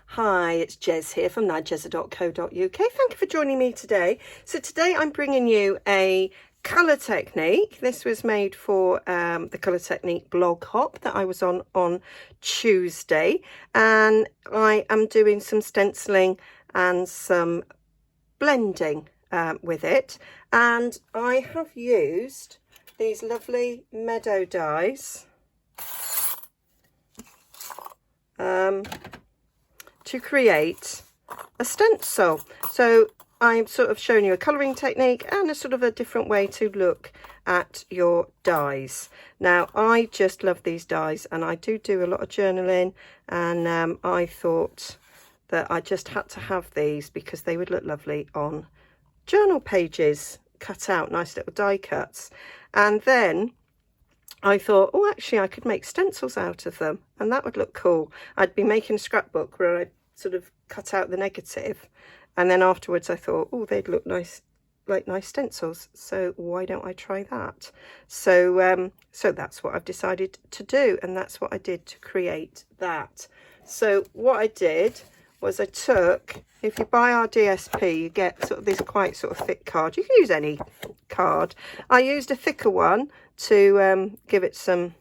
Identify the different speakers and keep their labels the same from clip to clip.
Speaker 1: Hi, it's Jez here from nigezza.co.uk. Thank you for joining me today. So today I'm bringing you a colour technique. This was made for the Colour Technique blog hop that I was on Tuesday, and I am doing some stenciling and some blending with it. And I have used these lovely Meadow dies to create a stencil. So I'm sort of showing you a colouring technique and a sort of a different way to look at your dies. Now I just love these dies, and I do a lot of journaling, and I thought that I just had to have these because they would look lovely on journal pages, cut out, nice little die cuts. And then I thought, oh, actually I could make stencils out of them, and that would look cool. I'd be making a scrapbook where I sort of cut out the negative, and then afterwards I thought, oh, they'd look nice, like nice stencils, so why don't I try that? So so that's what I've decided to do, and that's what I did to create that. So what I did was I took, if you buy our DSP, you get sort of this quite sort of thick card. You can use any card. I used a thicker one to give it some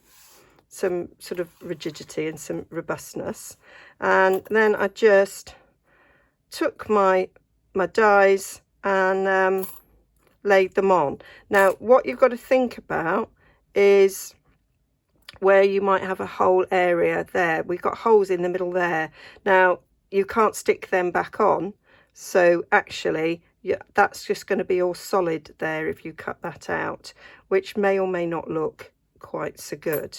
Speaker 1: sort of rigidity and some robustness, and then I just took my dies and laid them on. Now what you've got to think about is where you might have a hole area there. We've got holes in the middle there. Now you can't stick them back on, so actually that's just going to be all solid there if you cut that out, which may or may not look quite so good.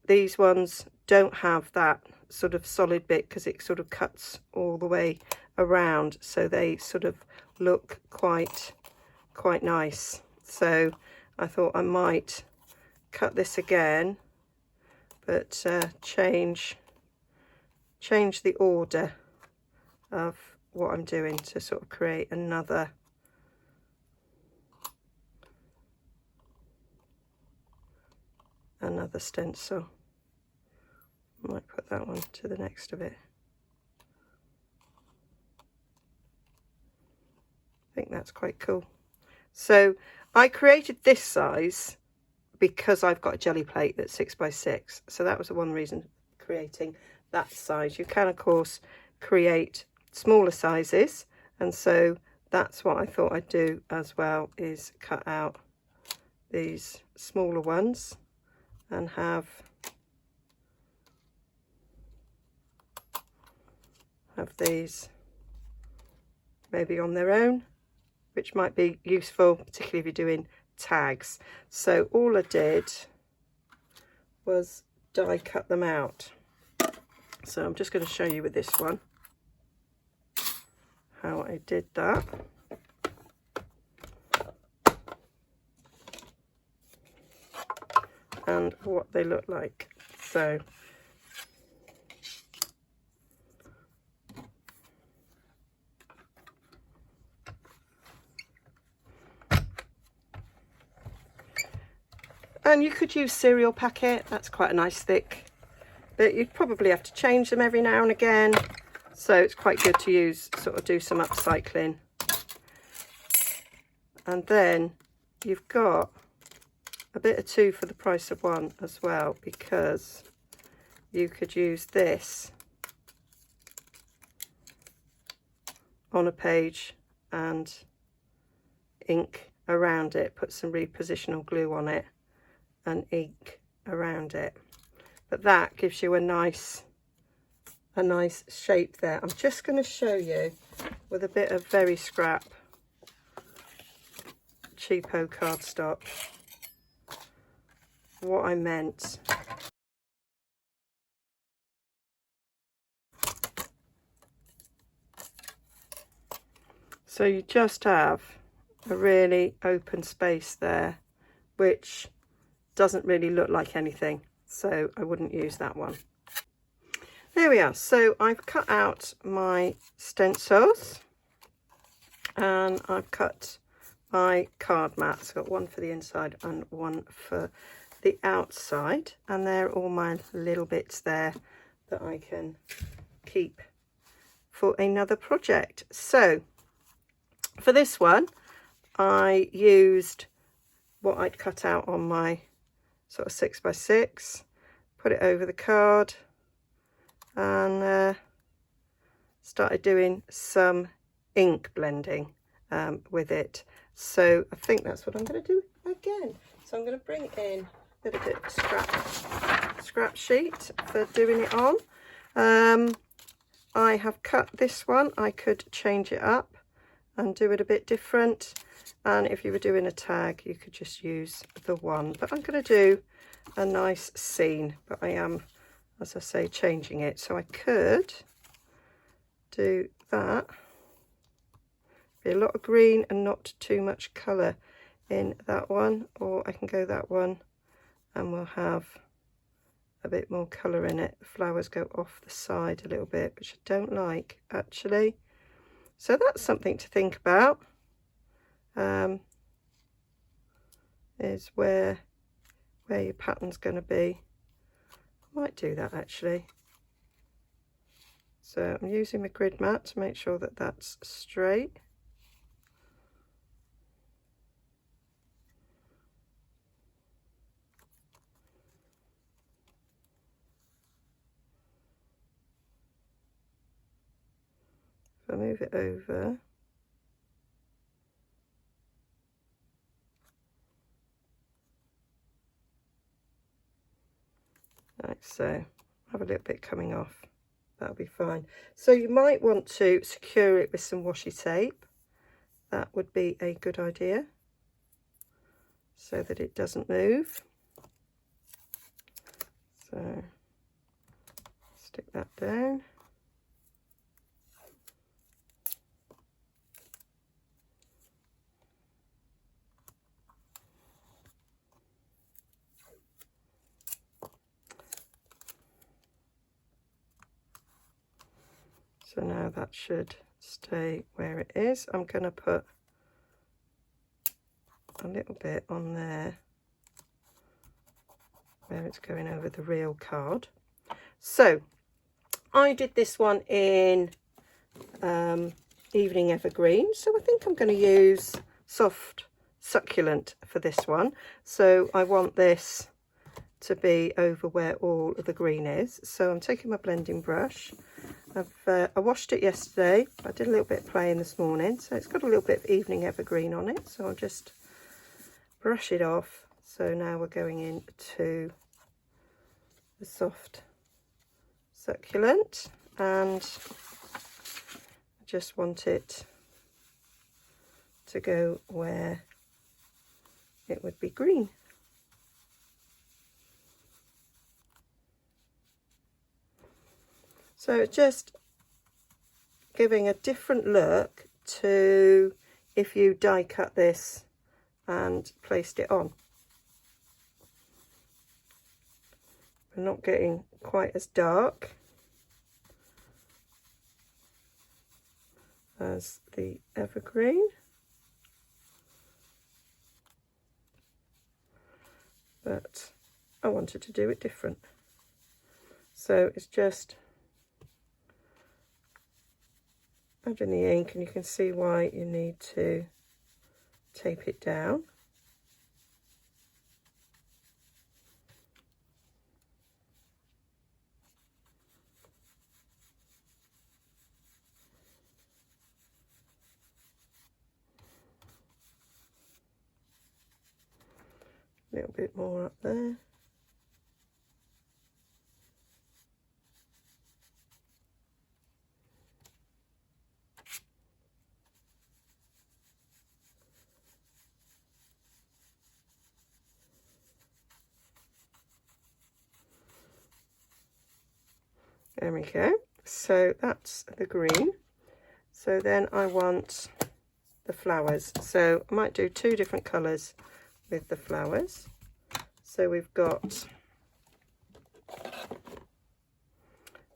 Speaker 1: These ones don't have that sort of solid bit because it sort of cuts all the way around, so they sort of look quite nice. So I thought I might cut this again, but change the order of what I'm doing to sort of create another stencil. I might put that one to the next of it. I think that's quite cool. So I created this size because I've got a jelly plate that's 6 by 6, so that was the one reason creating that size. You can of course create smaller sizes, and so that's what I thought I'd do as well, is cut out these smaller ones and have these maybe on their own, which might be useful particularly if you're doing tags. So all I did was die cut them out. So I'm just going to show you with this one how I did that. And what they look like. So and you could use cereal packet, that's quite a nice thick, but you'd probably have to change them every now and again, so it's quite good to use, sort of do some upcycling. And then you've got a bit of two for the price of one as well, because you could use this on a page and ink around it, put some repositional glue on it and ink around it. But that gives you a nice shape there. I'm just going to show you with a bit of very scrap cheapo cardstock what I meant. So you just have a really open space there, which doesn't really look like anything, so I wouldn't use that one. There we are. So I've cut out my stencils and I've cut my card mats. Got one for the inside and one for the outside, and they're all my little bits there that I can keep for another project. So for this one, I used what I'd cut out on my sort of 6x6, put it over the card, and started doing some ink blending with it. So I think that's what I'm going to do again. So I'm going to bring in a little bit of scrap sheet for doing it on. I have cut this one. I could change it up and do it a bit different, and if you were doing a tag you could just use the one, but I'm going to do a nice scene, but I am, as I say, changing it. So I could do that, be a lot of green and not too much colour in that one, or I can go that one and we'll have a bit more colour in it. The flowers go off the side a little bit, which I don't like actually. So that's something to think about, is where your pattern's going to be. I might do that actually. So I'm using my grid mat to make sure that that's straight. If I move it over, like so, I have a little bit coming off, that'll be fine. So you might want to secure it with some washi tape. That would be a good idea, so that it doesn't move. So stick that down. So now that should stay where it is. I'm going to put a little bit on there where it's going over the real card. So I did this one in Evening Evergreen, so I think I'm going to use Soft Succulent for this one. So I want this to be over where all of the green is. So I'm taking my blending brush. I washed it yesterday. I did a little bit of playing this morning, so it's got a little bit of Evening Evergreen on it, so I'll just brush it off. So now we're going into the Soft Succulent, and I just want it to go where it would be green. So it's just giving a different look to if you die cut this and placed it on. We're not getting quite as dark as the evergreen, but I wanted to do it different. So it's just adding the ink, and you can see why you need to tape it down. A little bit more up there. There we go. So that's the green. So then I want the flowers. So I might do two different colours with the flowers. So we've got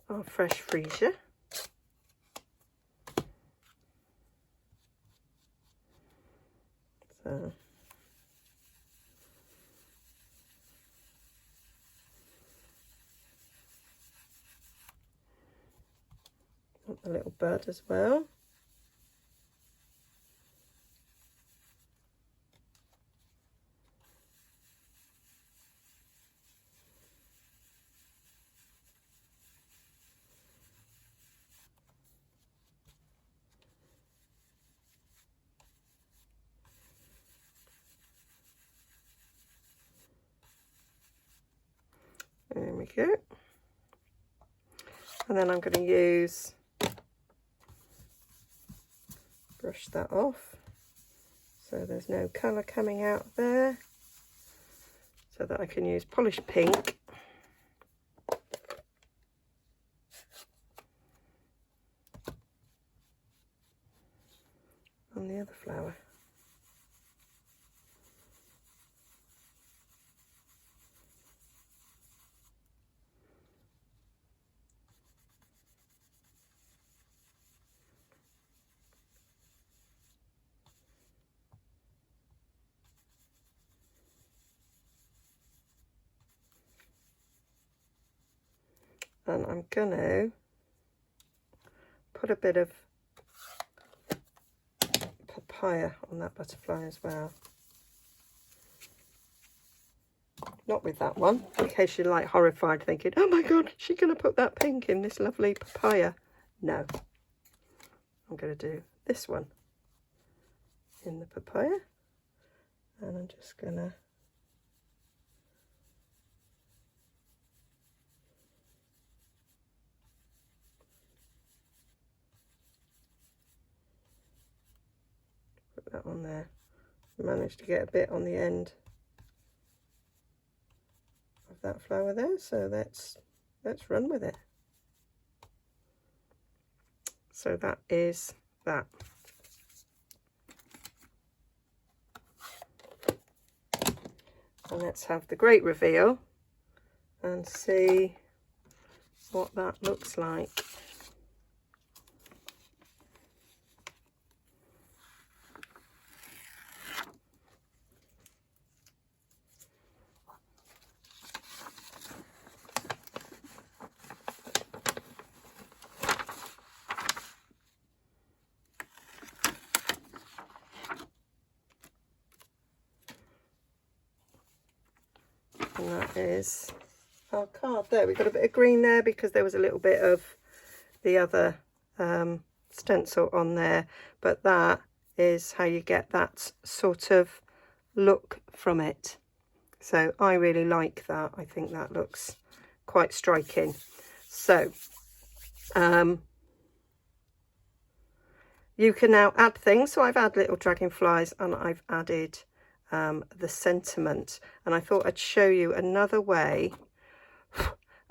Speaker 1: our fresh freesia. So A little bud as well. There we go. And then I'm going to use, brush that off so there's no colour coming out there, so that I can use polished pink. On the other flower. And I'm going to put a bit of papaya on that butterfly as well. Not with that one, in case you're like horrified thinking, oh my god, is she going to put that pink in this lovely papaya? No. I'm going to do this one in the papaya. And I'm just going to put that on there. Managed to get a bit on the end of that flower there, so let's run with it. So that is that. And let's have the great reveal and see what that looks like. And that is our card there. We've got a bit of green there because there was a little bit of the other stencil on there, but that is how you get that sort of look from it. So I really like that. I think that looks quite striking. So you can now add things. So I've added little dragonflies and I've added the sentiment, and I thought I'd show you another way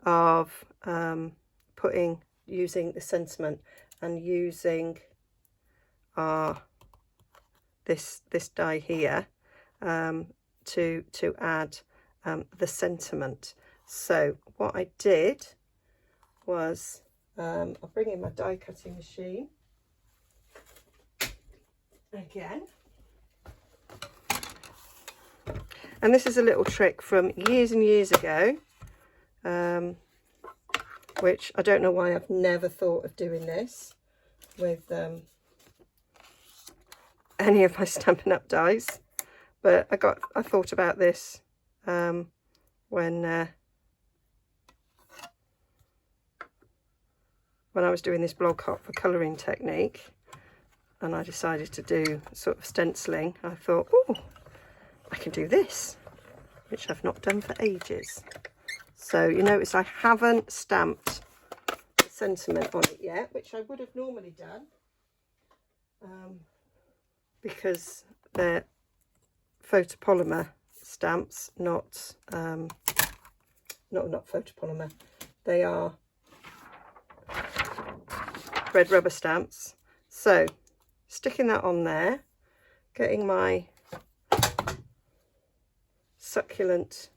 Speaker 1: of using the sentiment and using this die here to add the sentiment. So what I did was I'll bring in my die cutting machine again. And this is a little trick from years and years ago, which I don't know why I've never thought of doing this with any of my Stampin' Up dies. But I thought about this when I was doing this blog hop for colouring technique, and I decided to do sort of stenciling. I thought, oh, I can do this, which I've not done for ages. So you notice I haven't stamped the sentiment on it yet, which I would have normally done, because they're photopolymer stamps, not photopolymer. They are red rubber stamps. So sticking that on there, getting my succulent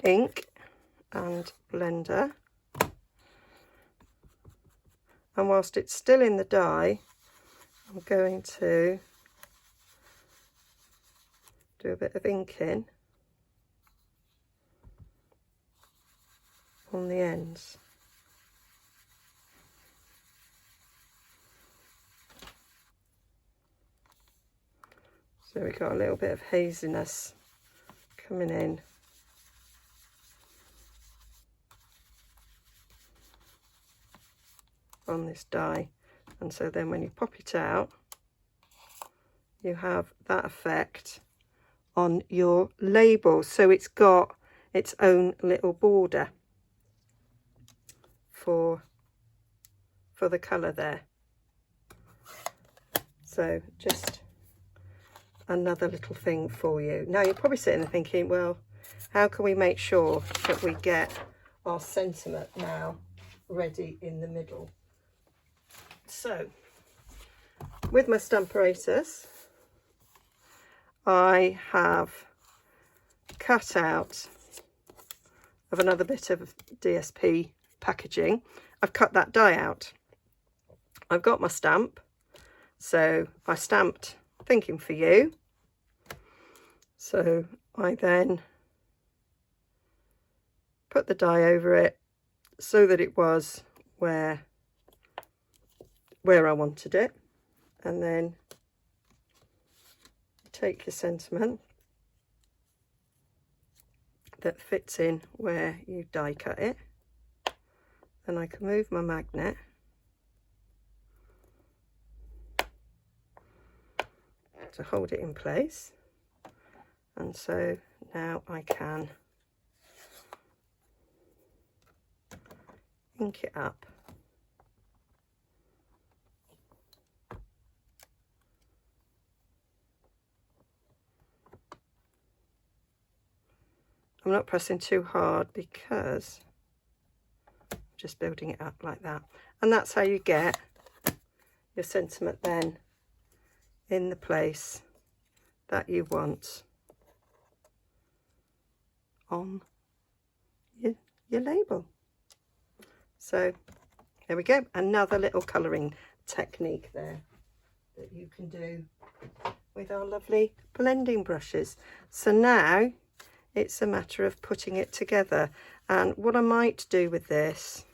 Speaker 1: ink and blender, and whilst it's still in the die, I'm going to do a bit of inking on the ends. So we've got a little bit of haziness coming in. On this die, and so then when you pop it out, you have that effect on your label. So it's got its own little border for the colour there. So just another little thing for you. Now you're probably sitting there thinking, well, how can we make sure that we get our sentiment now ready in the middle? So with my Stamparatus, I have cut out of another bit of DSP packaging. I've cut that die out. I've got my stamp, so I stamped thinking for you. So I then put the die over it so that it was where I wanted it, and then take your sentiment that fits in where you die cut it. Then I can move my magnet to hold it in place, and so now I can ink it up. I'm not pressing too hard because I'm just building it up like that. And that's how you get your sentiment then in the place that you want on your label. So there we go, another little colouring technique there that you can do with our lovely blending brushes. So now it's a matter of putting it together, and what I might do with this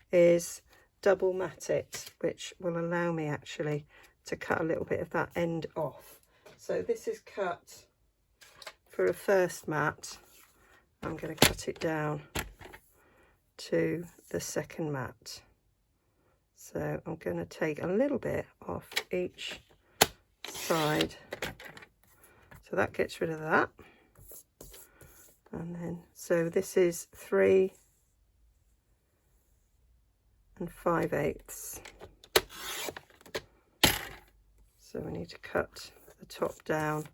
Speaker 1: is double mat it, which will allow me actually to cut a little bit of that end off. So this is cut for a first mat. I'm going to cut it down to the second mat. So I'm going to take a little bit off each side, so that gets rid of that. And then, so this is 3 5/8. So we need to cut the top down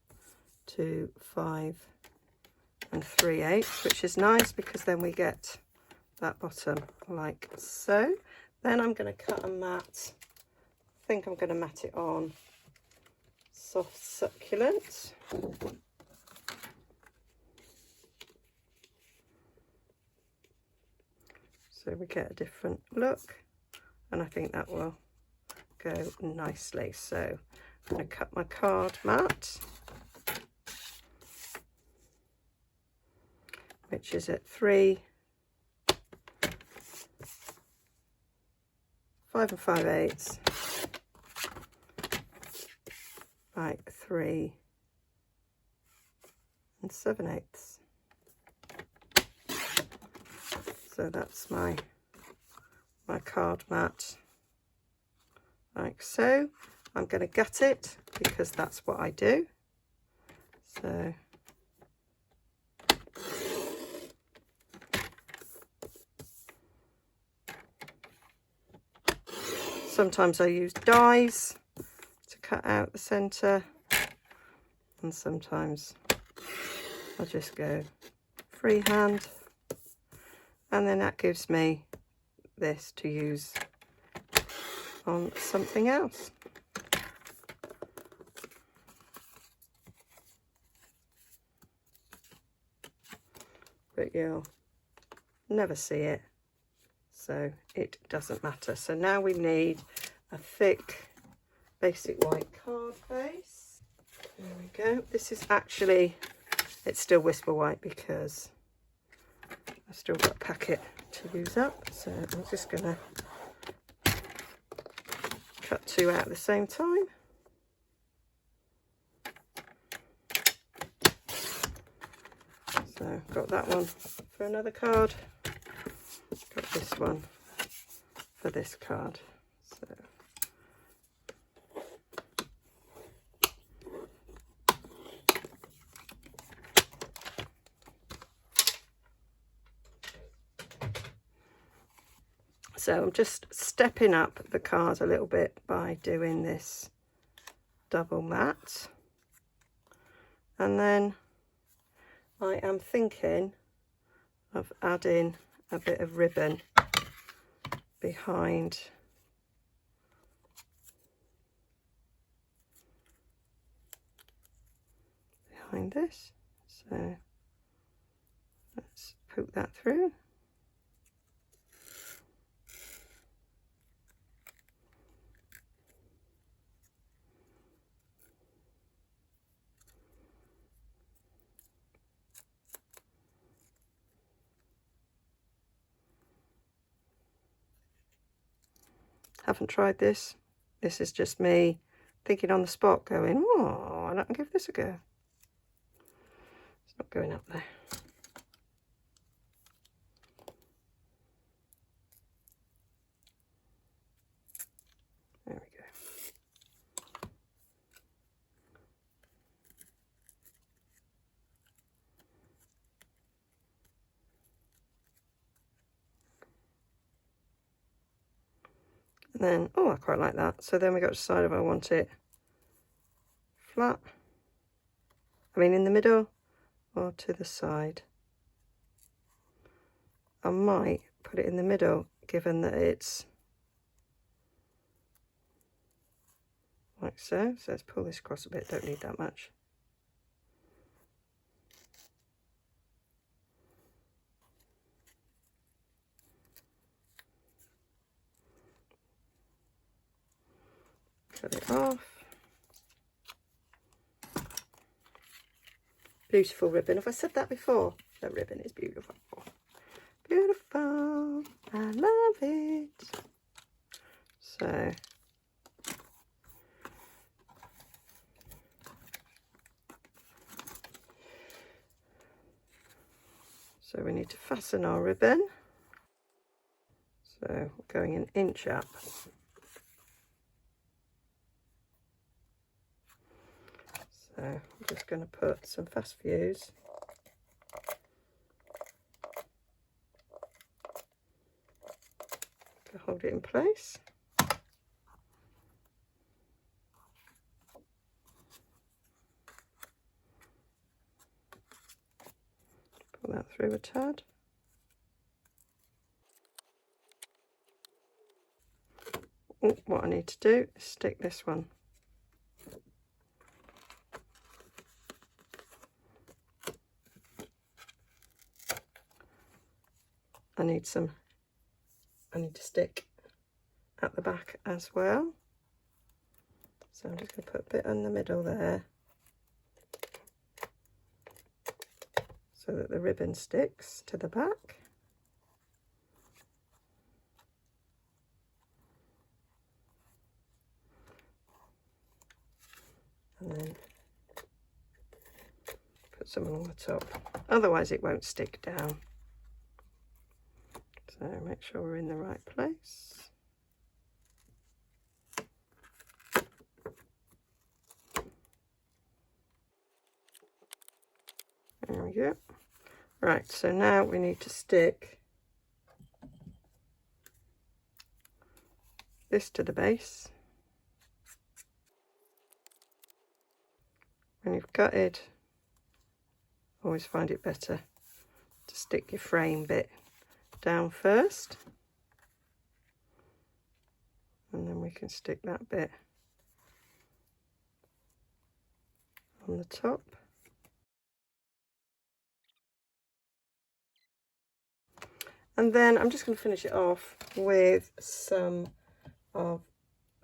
Speaker 1: to 5 3/8, which is nice because then we get that bottom like so. Then I'm going to cut a mat. I think I'm going to mat it on Soft Succulent. So we get a different look, and I think that will go nicely. So I'm going to cut my card mat, which is at 3 5 5/8 by 3 7/8. So that's my card mat, like so. I'm going to gut it because that's what I do. So sometimes I use dies to cut out the centre, and sometimes I just go freehand. And then that gives me this to use on something else. But you'll never see it, so it doesn't matter. So now we need a thick basic white card base. There we go. This is actually, it's still Whisper White because I've still got a packet to use up, so I'm just going to cut 2 out at the same time. So got that one for another card, got this one for this card. So I'm just stepping up the card a little bit by doing this double mat. And then I am thinking of adding a bit of ribbon behind this. So let's poke that through. Haven't tried this. This is just me thinking on the spot, going, oh, why don't I give this a go? It's not going up there. There we go. And then, oh, I quite like that. So then we got to decide if I want it flat, in the middle, or to the side. I might put it in the middle, given that it's like so. So let's pull this across a bit, don't need that much. Cut it off. Beautiful ribbon. Have I said that before? The ribbon is beautiful. Beautiful. I love it. So we need to fasten our ribbon. So going an inch up. So I'm just going to put some fast fuse to hold it in place. Pull that through a tad. Oh, what I need to do is stick this one . I need to stick at the back as well. So I'm just going to put a bit in the middle there so that the ribbon sticks to the back. And then put some along the top. Otherwise it won't stick down. So make sure we're in the right place. There we go. Right, so now we need to stick this to the base. When you've gutted, always find it better to stick your frame bit down first, and then we can stick that bit on the top. And then I'm just going to finish it off with some of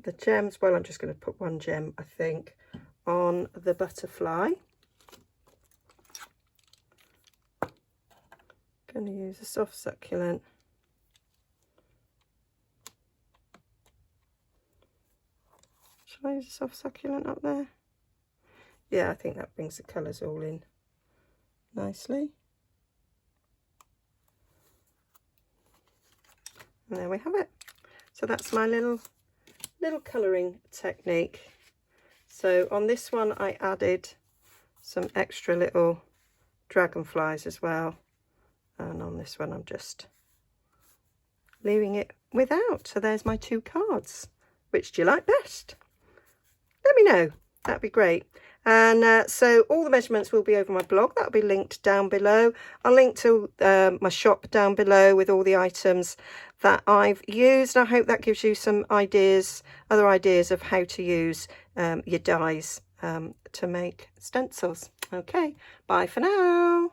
Speaker 1: the gems. Well, I'm just going to put one gem, I think, on the butterfly. Going to use a soft succulent. Shall I use a soft succulent up there? Yeah, I think that brings the colours all in nicely. And there we have it. So that's my little colouring technique. So on this one I added some extra little dragonflies as well, and on this one I'm just leaving it without. So there's my 2 cards. Which do you like best? Let me know, that'd be great. And so all the measurements will be over my blog. That'll be linked down below. I'll link to my shop down below with all the items that I've used. I hope that gives you some ideas, other ideas of how to use your dies to make stencils. Okay, bye for now.